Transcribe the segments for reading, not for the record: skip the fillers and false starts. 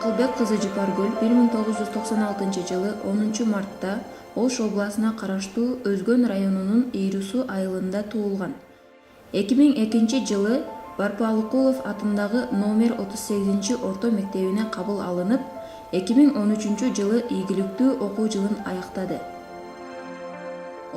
Акылбек кызы Жыпаргүл 1996 жылы 10 мартта Ош областына караштуу Өзгөн районунун Ийрусу айылында туулган. 2002 жылы Барпалыкулов атындагы номер 38 орто мектебине кабыл алынып, 2013 жылы ийгиликтүү окуу жылын аяктады.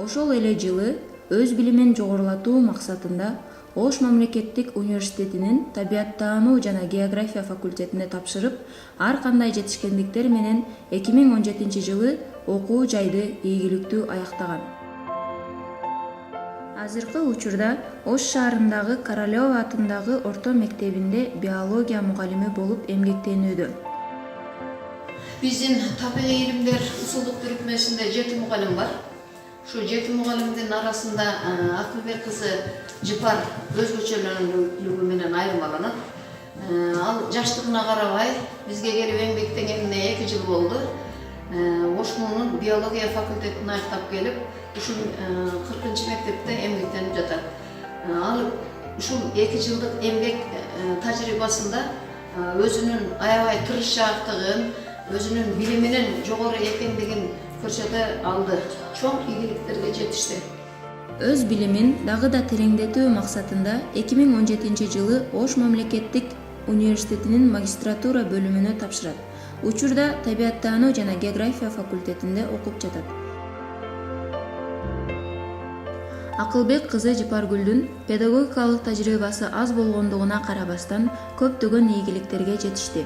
Ошол эле жылы өз билимин жогорулатуу максатында Ош мамлекеттик университетинин табияттануу жана география факультетине тапшырып, ар кандай жетишкендиктер менен 2017 жылы окуу жайды ийгиликтүү аяктаган. Азыркы учурда Ош шаарындагы Королёва атындагы орто мектебинде биология мугалими болуп эмгектенүүдө. Биздин табигый илимдер усулдук бирикмесинде 7 мугалим бар. Şu 7 mugallimдин арасында Акылбек кызы Жыпар өзгөчөлүгү менен айырмаланат. Ал жаштыгына карабай бизге келип эмгектенгенине 2 жыл болду. Ошмунун биология факультетин аяктап келип, ушул 40 мектепте эмгектенип жатат. Ал ушул 2 жылдык эмгек тажрыйбасында өзүнүн аябай тырышчаактыгын, өзүнүн билиминин жогору экендигин көрсөтө алды. Чоң ийгиликтерге жетишти. Өз билимин дагы да тереңдетүү максатында 2017 жылы Ош мамлекеттик университетинин магистратура бөлүмүнө тапшырат. Учурда табияттануу жана география факультетинде окуп жатат. Акылбек кызы Жыпаргүлдүн педагогикалык тажрыйбасы аз болгондугуна карабастан көптөгөн ийгиликтерге жетишти.